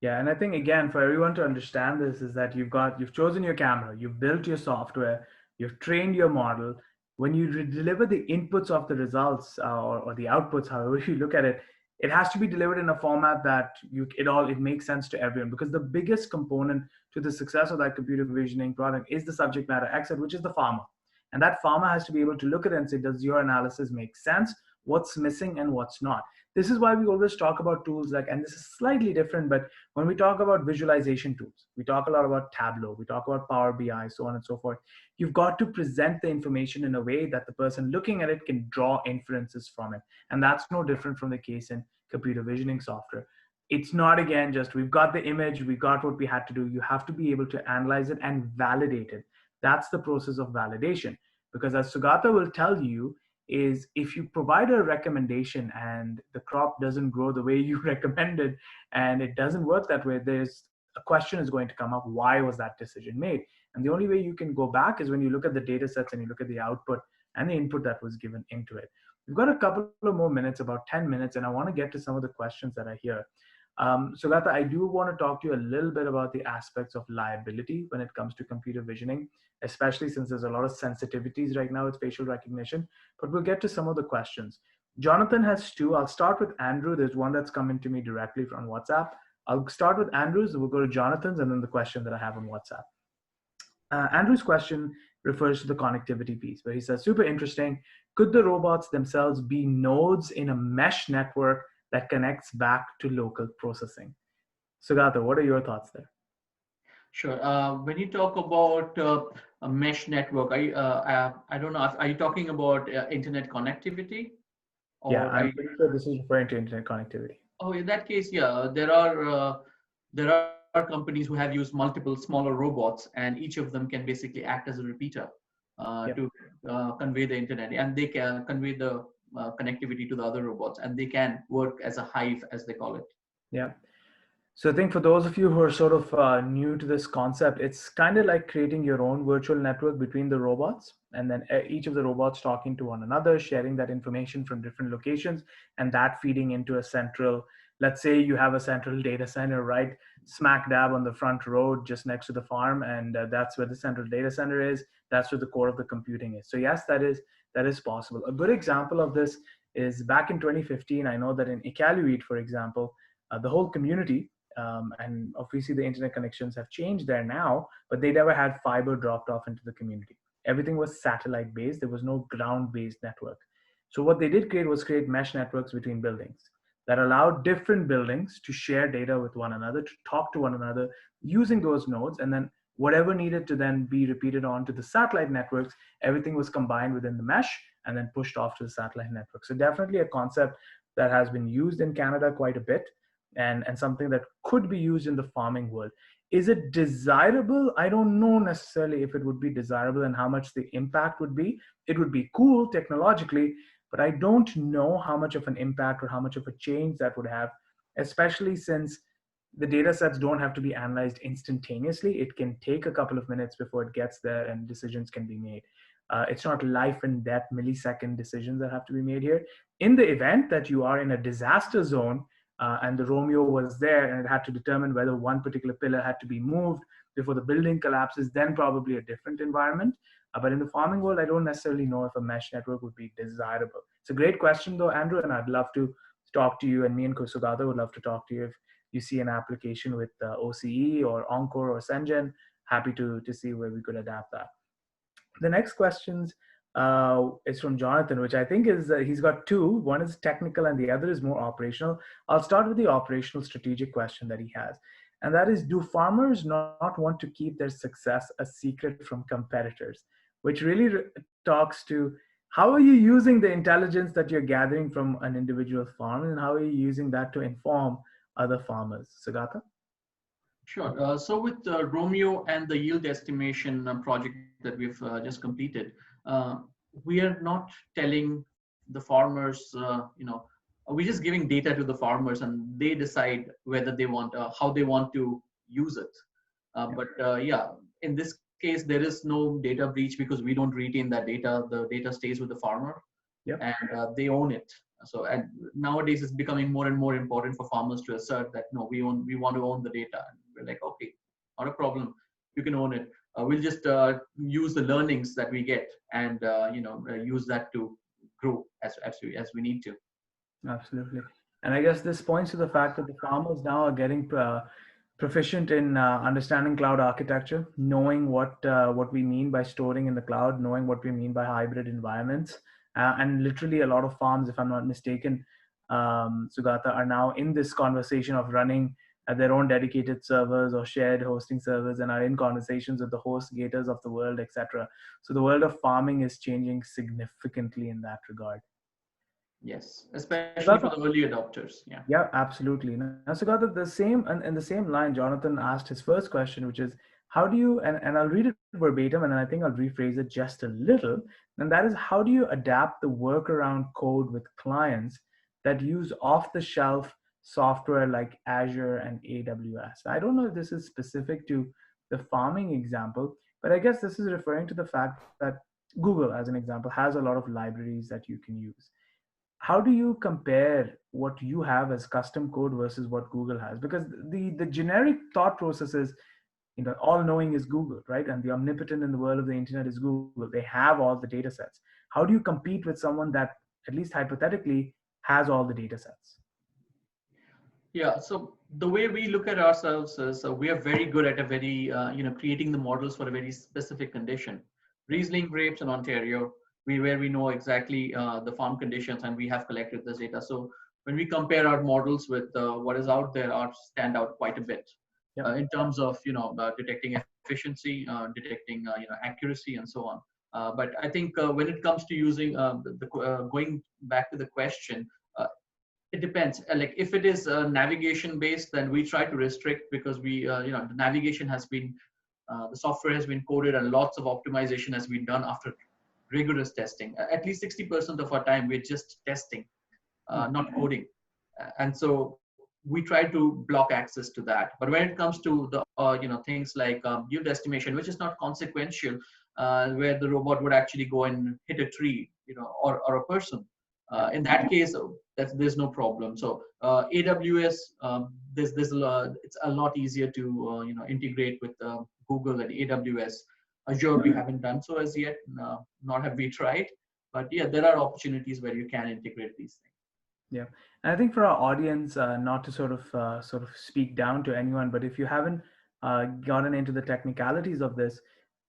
S1: Yeah, and I think again for everyone to understand this is that you've chosen your camera, you've built your software, you've trained your model. When you deliver the inputs of the results or the outputs, however you look at it, it has to be delivered in a format that it makes sense to everyone, because the biggest component to the success of that computer visioning product is the subject matter expert, which is the farmer. And that farmer has to be able to look at it and say, does your analysis make sense? What's missing and what's not? This is why we always talk about tools like, and this is slightly different, but when we talk about visualization tools, we talk a lot about Tableau, we talk about Power BI, so on and so forth. You've got to present the information in a way that the person looking at it can draw inferences from it. And that's no different from the case in computer visioning software. It's not, again, just we've got the image, we got what we had to do. You have to be able to analyze it and validate it. That's the process of validation. Because as Sougata will tell you, is if you provide a recommendation and the crop doesn't grow the way you recommended and it doesn't work that way, there's a question is going to come up: why was that decision made? And the only way you can go back is when you look at the data sets and you look at the output and the input that was given into it. We've got a couple of more minutes, about 10 minutes, and I want to get to some of the questions that are here. Sougata, I do want to talk to you a little bit about the aspects of liability when it comes to computer visioning, especially since there's a lot of sensitivities right now with facial recognition, but we'll get to some of the questions. Jonathan has two. I'll start with Andrew. There's one that's coming to me directly from WhatsApp. I'll start with Andrew's, we'll go to Jonathan's, and then the question that I have on WhatsApp. Andrew's question refers to the connectivity piece, where he says, super interesting. Could the robots themselves be nodes in a mesh network that connects back to local processing? Sougata, what are your thoughts there?
S3: Sure. When you talk about a mesh network, I don't know, are you talking about internet connectivity?
S1: Yeah, I'm pretty sure this is referring to internet connectivity.
S3: Oh, in that case, yeah, there are companies who have used multiple smaller robots, and each of them can basically act as a repeater to convey the internet, and they can convey the connectivity to the other robots, and they can work as a hive, as they call it.
S1: Yeah. So I think for those of you who are sort of new to this concept, it's kind of like creating your own virtual network between the robots, and then each of the robots talking to one another, sharing that information from different locations, and that feeding into a central, let's say you have a central data center right smack dab on the front road just next to the farm, and that's where the central data center is. That's where the core of the computing is. So yes, that is possible. A good example of this is back in 2015. I know that in Iqaluit, for example, the whole community, and obviously the internet connections have changed there now, but they never had fiber dropped off into the community. Everything was satellite based. There was no ground based network. So what they did create mesh networks between buildings that allowed different buildings to share data with one another, to talk to one another using those nodes, and then whatever needed to then be repeated onto the satellite networks, everything was combined within the mesh and then pushed off to the satellite network. So definitely a concept that has been used in Canada quite a bit, and something that could be used in the farming world. Is it desirable? I don't know necessarily if it would be desirable and how much the impact would be. It would be cool technologically, but I don't know how much of an impact or how much of a change that would have, especially since the data sets don't have to be analyzed instantaneously. It can take a couple of minutes before it gets there and decisions can be made. It's not life and death millisecond decisions that have to be made here. In the event that you are in a disaster zone and the Romeo was there and it had to determine whether one particular pillar had to be moved before the building collapses, then probably a different environment. But in the farming world, I don't necessarily know if a mesh network would be desirable. It's a great question, though, Andrew, and I'd love to talk to you. And me and Kusugata would love to talk to you if you see an application with OCE or Encore or Sengen. Happy to see where we could adapt that. The next questions is from Jonathan, which I think is he's got two. One is technical and the other is more operational. I'll start with the operational strategic question that he has. And that is, do farmers not want to keep their success a secret from competitors? Which really talks to how are you using the intelligence that you're gathering from an individual farm and how are you using that to inform other farmers? Sougata?
S3: Sure. So with Romeo and the yield estimation project that we've just completed, uh, we are not telling the farmers, we're just giving data to the farmers and they decide whether they want, how they want to use it. But yeah, in this case, there is no data breach because we don't retain that data. The data stays with the farmer,
S1: Yep.
S3: and they own it. So, and nowadays it's becoming more and more important for farmers to assert that no, we want to own the data. And we're like, okay, not a problem, you can own it. We'll just use the learnings that we get and use that to grow as we need to.
S1: Absolutely. And I guess this points to the fact that the farmers now are getting proficient in understanding cloud architecture, knowing what we mean by storing in the cloud, knowing what we mean by hybrid environments, and literally a lot of farms, if I'm not mistaken, Sougata, are now in this conversation of running their own dedicated servers or shared hosting servers, and are in conversations with the host gators of the world, etc. So the world of farming is changing significantly in that regard.
S3: Yes, especially for
S1: Sougata,
S3: the early adopters. Yeah.
S1: yeah, absolutely. Now, Sugata, the same and in the same line, Jonathan asked his first question, which is, how do you, and I'll read it verbatim, and then I think I'll rephrase it just a little, and that is, how do you adapt the workaround code with clients that use off-the-shelf software like Azure and AWS? I don't know if this is specific to the farming example, but I guess this is referring to the fact that Google, as an example, has a lot of libraries that you can use. How do you compare what you have as custom code versus what Google has? Because the generic thought process is, all knowing is Google, right? And the omnipotent in the world of the internet is Google. They have all the data sets. How do you compete with someone that, at least hypothetically, has all the data sets?
S3: Yeah, so the way we look at ourselves is we are very good at a very, creating the models for a very specific condition. Riesling grapes in Ontario, where we know exactly the farm conditions and we have collected this data. So when we compare our models with what is out there, ours stand out quite a bit in terms of, detecting efficiency, detecting, accuracy and so on. But I think when it comes to using going back to the question, it depends. Like if it is navigation based, then we try to restrict because the navigation has been, the software has been coded and lots of optimization has been done after rigorous testing. At least 60% of our time we're just testing, not coding. And so we try to block access to that. But when it comes to the things like yield estimation, which is not consequential, where the robot would actually go and hit a tree, or a person, in that case, there's no problem. So AWS, it's a lot easier to integrate with Google and AWS. Azure we haven't done so as yet, nor have we tried. But yeah, there are opportunities where you can integrate these things.
S1: Yeah, and I think for our audience, not to sort of speak down to anyone, but if you haven't gotten into the technicalities of this,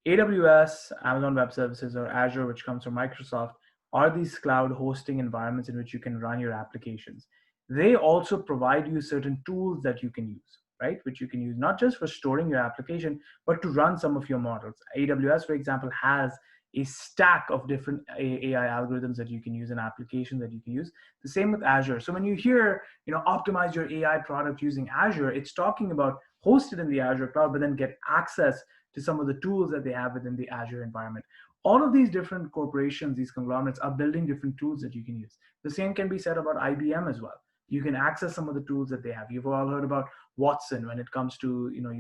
S1: AWS, Amazon Web Services, or Azure, which comes from Microsoft, are these cloud hosting environments in which you can run your applications. They also provide you certain tools that you can use, right? Which you can use not just for storing your application, but to run some of your models. AWS, for example, has a stack of different AI algorithms that you can use and applications that you can use. The same with Azure. So when you hear, optimize your AI product using Azure, it's talking about hosted in the Azure cloud, but then get access to some of the tools that they have within the Azure environment. all of these different corporations, these conglomerates are building different tools that you can use. The same can be said about IBM as well. You can access some of the tools that they have. You've all heard about Watson when it comes to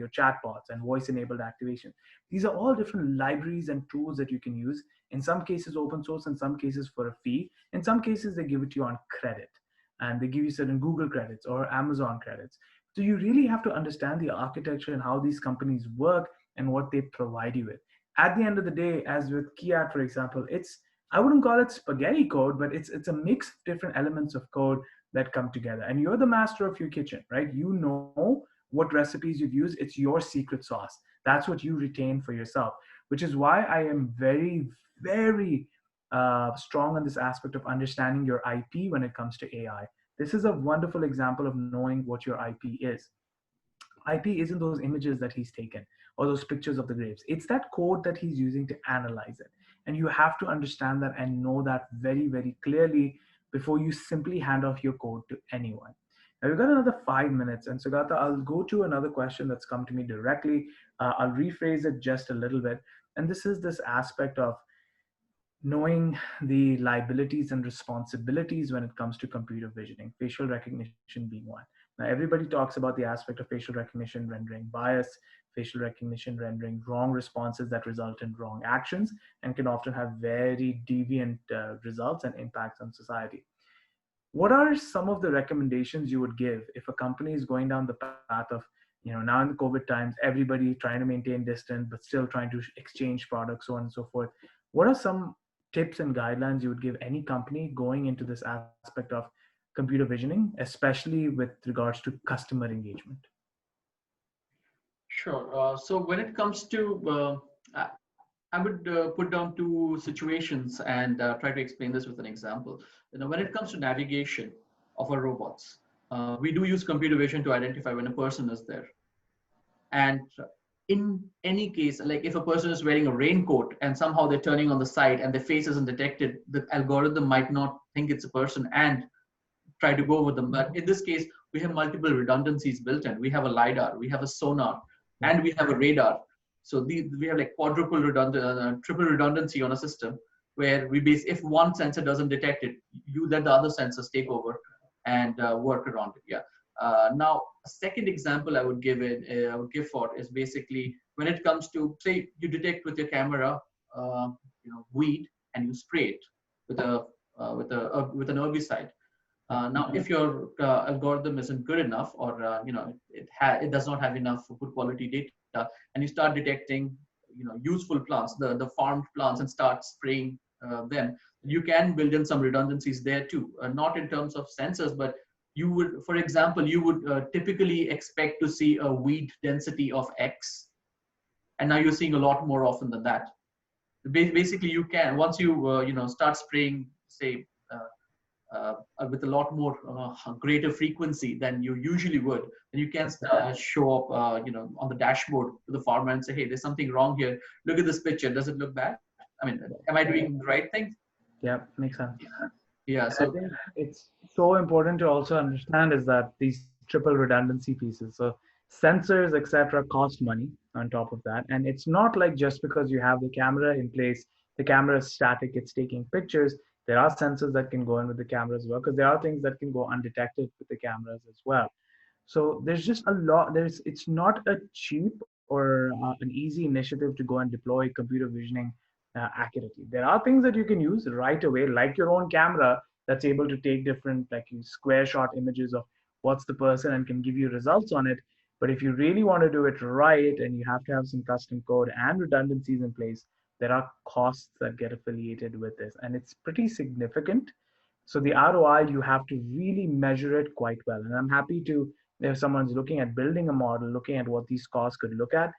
S1: your chatbots and voice enabled activation. These are all different libraries and tools that you can use, in some cases open source, in some cases for a fee, in some cases they give it to you on credit, and they give you certain Google credits or Amazon credits. So you really have to understand the architecture and how these companies work and what they provide you with. At the end of the day, as with Kiat, for example, it's, I wouldn't call it spaghetti code, but it's a mix of different elements of code that come together. And you're the master of your kitchen, right? You know what recipes you've used. It's your secret sauce. That's what you retain for yourself, which is why I am very, very strong on this aspect of understanding your IP when it comes to AI. This is a wonderful example of knowing what your IP is. IP isn't those images that he's taken or those pictures of the grapes. It's that code that he's using to analyze it. And you have to understand that and know that very, very clearly before you simply hand off your code to anyone. Now we've got another 5 minutes, and Sugata, I'll go to another question that's come to me directly. I'll rephrase it just a little bit. And this is this aspect of knowing the liabilities and responsibilities when it comes to computer visioning, facial recognition being one. Now, everybody talks about the aspect of facial recognition rendering bias, facial recognition rendering wrong responses that result in wrong actions, and can often have very deviant results and impacts on society. What are some of the recommendations you would give if a company is going down the path of, now in the COVID times, everybody trying to maintain distance, but still trying to exchange products, so on and so forth? What are some tips and guidelines you would give any company going into this aspect of computer visioning, especially with regards to customer engagement?
S3: Sure. So when it comes to, I would put down two situations and try to explain this with an example. When it comes to navigation of our robots, we do use computer vision to identify when a person is there. And in any case, like if a person is wearing a raincoat and somehow they're turning on the side and their face isn't detected, the algorithm might not think it's a person and try to go over them. But in this case, we have multiple redundancies built in. We have a LiDAR, we have a sonar, and we have a radar. So we have like quadruple redundant, triple redundancy on a system where we base, if one sensor doesn't detect it, you let the other sensors take over and work around it. Yeah. Now, a second example I would give for is basically when it comes to, say, you detect with your camera, weed, and you spray it with with an herbicide. Now, if your algorithm isn't good enough, or it does not have enough good quality data, and you start detecting useful plants, the farmed plants, and start spraying them, you can build in some redundancies there too. Not in terms of sensors, but you would, for example, you would typically expect to see a weed density of X, and now you're seeing a lot more often than that. Basically, you can, once you start spraying, say, with a lot more greater frequency than you usually would, and you can show up on the dashboard to the farmer and say, hey, there's something wrong here. Look at this picture. Does it look bad? I mean, am I doing the right thing?
S1: Yeah, makes sense.
S3: Yeah. So
S1: I think it's so important to also understand is that these triple redundancy pieces. So sensors, etc., cost money on top of that. And it's not like just because you have the camera in place, the camera is static, it's taking pictures. There are sensors that can go in with the camera as well, because there are things that can go undetected with the cameras as well. So there's just a lot. It's not a cheap or an easy initiative to go and deploy computer visioning accurately. There are things that you can use right away, like your own camera that's able to take different like square shot images of what's the person and can give you results on it. But if you really want to do it right and you have to have some custom code and redundancies in place, there are costs that get affiliated with this, and it's pretty significant. So the ROI, you have to really measure it quite well. And I'm happy to, if someone's looking at building a model, looking at what these costs could look at,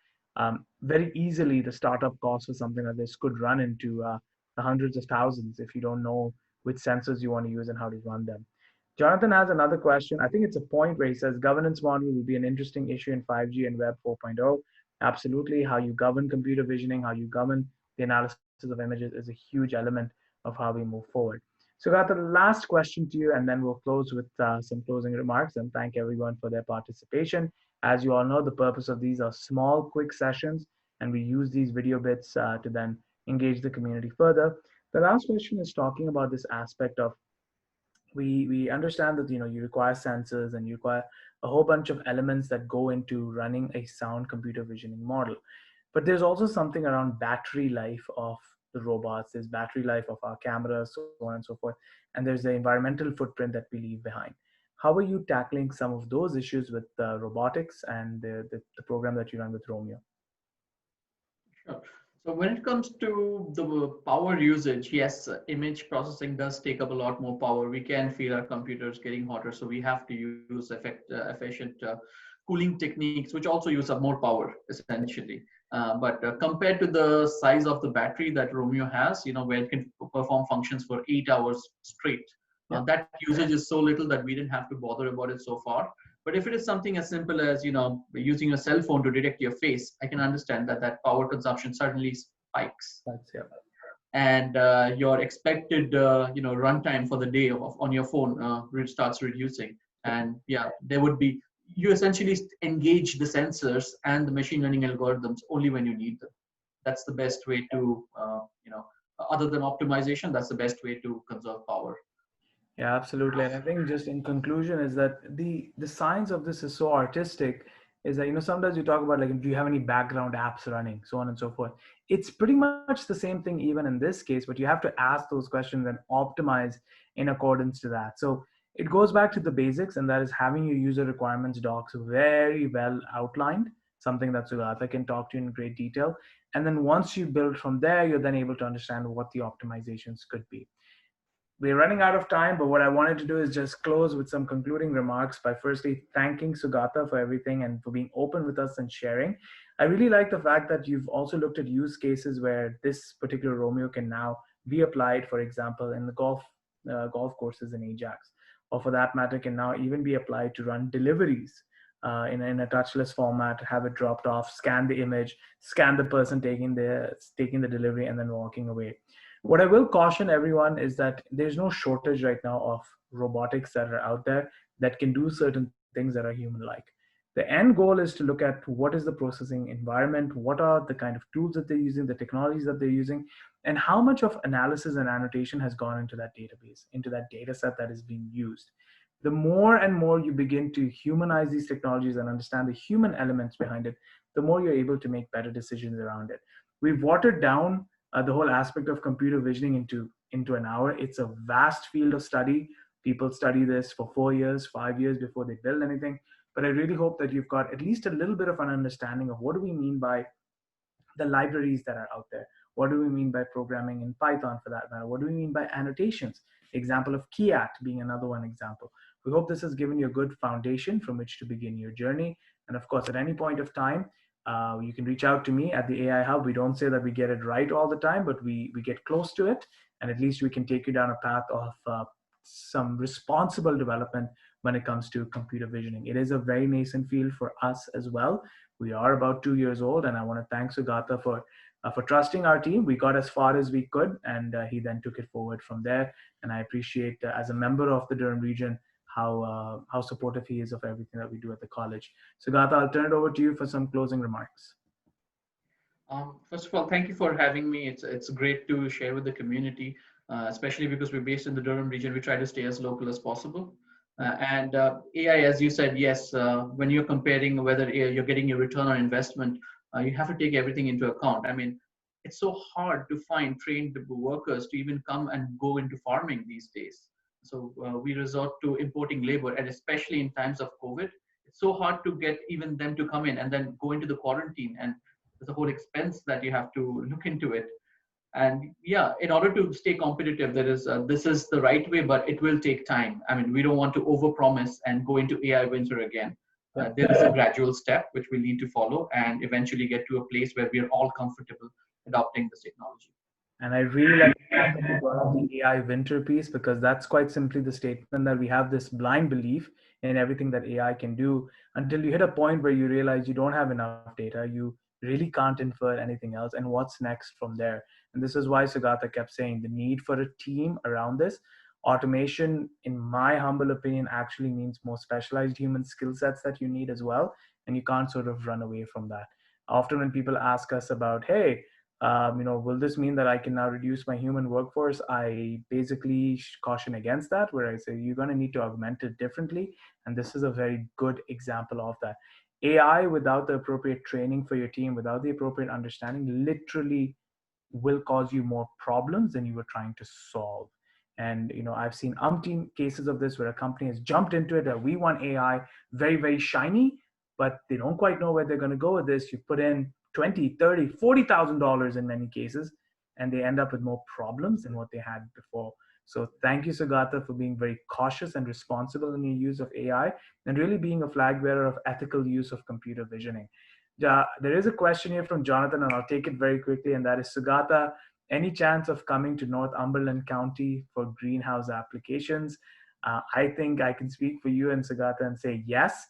S1: very easily the startup cost for something like this could run into the hundreds of thousands if you don't know which sensors you want to use and how to run them. Jonathan has another question. I think it's a point where he says governance model will be an interesting issue in 5G and Web 4.0. Absolutely. How you govern computer visioning, how you govern the analysis of images is a huge element of how we move forward. So, got the last question to you, and then we'll close with some closing remarks and thank everyone for their participation. As you all know, the purpose of these are small, quick sessions, and we use these video bits to then engage the community further. The last question is talking about this aspect of we understand that you require sensors and you require a whole bunch of elements that go into running a sound computer visioning model, but there's also something around battery life of the robots, there's battery life of our cameras, so on and so forth, and there's the environmental footprint that we leave behind. How are you tackling some of those issues with robotics and the program that you run with Romeo?
S3: Sure. So when it comes to the power usage, yes, image processing does take up a lot more power. We can feel our computers getting hotter, so we have to use efficient cooling techniques, which also use up more power essentially. But compared to the size of the battery that Romeo has, where it can perform functions for 8 hours straight,
S1: Yeah,
S3: that usage is so little that we didn't have to bother about it so far. But if it is something as simple as using a cell phone to detect your face, I can understand that power consumption suddenly spikes,
S1: that's yeah.
S3: and your expected runtime for the day on your phone starts reducing. And yeah, there would be you essentially engage the sensors and the machine learning algorithms only when you need them. That's the best way to other than optimization. That's the best way to conserve power.
S1: Yeah, absolutely. And I think just in conclusion is that the science of this is so artistic, is that sometimes you talk about like do you have any background apps running, so on and so forth. It's pretty much the same thing even in this case, but you have to ask those questions and optimize in accordance to that. So it goes back to the basics, and that is having your user requirements docs very well outlined, something that Sugata can talk to you in great detail. And then once you build from there, you're then able to understand what the optimizations could be. We're running out of time, but what I wanted to do is just close with some concluding remarks by firstly thanking Sugata for everything and for being open with us and sharing. I really like the fact that you've also looked at use cases where this particular Romeo can now be applied, for example, in the golf courses in Ajax, or for that matter, can now even be applied to run deliveries in a touchless format, have it dropped off, scan the image, scan the person taking the delivery, and then walking away. What I will caution everyone is that there's no shortage right now of robotics that are out there that can do certain things that are human like. The end goal is to look at what is the processing environment, what are the kind of tools that they're using, the technologies that they're using, and how much of analysis and annotation has gone into that database, into that data set that is being used. The more and more you begin to humanize these technologies and understand the human elements behind it, the more you're able to make better decisions around it. We've watered down the whole aspect of computer visioning into an hour. It's a vast field of study. People study this for 4 years, 5 years before they build anything. But I really hope that you've got at least a little bit of an understanding of what do we mean by the libraries that are out there. What do we mean by programming in Python for that matter? What do we mean by annotations? Example of Kiat being another one example. We hope this has given you a good foundation from which to begin your journey. And of course, at any point of time, you can reach out to me at the AI Hub. We don't say that we get it right all the time, but we get close to it. And at least we can take you down a path of some responsible development when it comes to computer visioning. It is a very nascent field for us as well. We are about 2 years old, and I want to thank Sougata for trusting our team. We got as far as we could, and he then took it forward from there. And I appreciate, as a member of the Durham region, how supportive he is of everything that we do at the college. Sougata, I'll turn it over to you for some closing remarks.
S3: First of all, thank you for having me. It's great to share with the community, especially because we're based in the Durham region. We try to stay as local as possible. And AI, as you said, yes, when you're comparing whether you're getting a return on investment, you have to take everything into account. I mean, it's so hard to find trained workers to even come and go into farming these days. So we resort to importing labor, and especially in times of COVID, it's so hard to get even them to come in and then go into the quarantine, and there's a whole expense that you have to look into it. And yeah, in order to stay competitive, there is this is the right way, but it will take time. I mean, we don't want to overpromise and go into AI winter again. There is a gradual step which we need to follow and eventually get to a place where we are all comfortable adopting this technology.
S1: And I really like the fact that you brought up the AI winter piece, because that's quite simply the statement that we have this blind belief in everything that AI can do until you hit a point where you realize you don't have enough data. You really can't infer anything else. And what's next from there? And this is why Sugata kept saying the need for a team around this. Automation, in my humble opinion, actually means more specialized human skill sets that you need as well. And you can't sort of run away from that. Often when people ask us about, hey, Will this mean that I can now reduce my human workforce? I basically caution against that, where I say you're going to need to augment it differently. And this is a very good example of that. AI without the appropriate training for your team, without the appropriate understanding, literally will cause you more problems than you were trying to solve. And I've seen umpteen cases of this where a company has jumped into it that we want AI very, very shiny, but they don't quite know where they're going to go with this. You put in 20, 30, $40,000 in many cases, and they end up with more problems than what they had before. So thank you, Sougata, for being very cautious and responsible in your use of AI and really being a flag bearer of ethical use of computer visioning. There is a question here from Jonathan, and I'll take it very quickly, and that is, Sougata, any chance of coming to Northumberland County for greenhouse applications? I think I can speak for you and Sougata and say yes.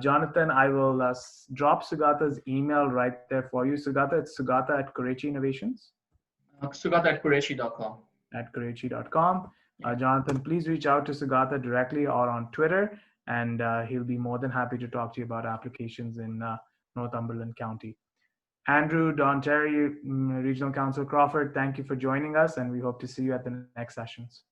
S1: Jonathan, I will drop Sougata's email right there for you. Sougata, it's Sougata at Korechi Innovations.
S3: Sougata at Korechi.com.
S1: At Korechi.com.
S3: Yeah.
S1: Jonathan, please reach out to Sougata directly or on Twitter, and he'll be more than happy to talk to you about applications in Northumberland County. Andrew, Don Terry, Regional Council Crawford, thank you for joining us, and we hope to see you at the next sessions.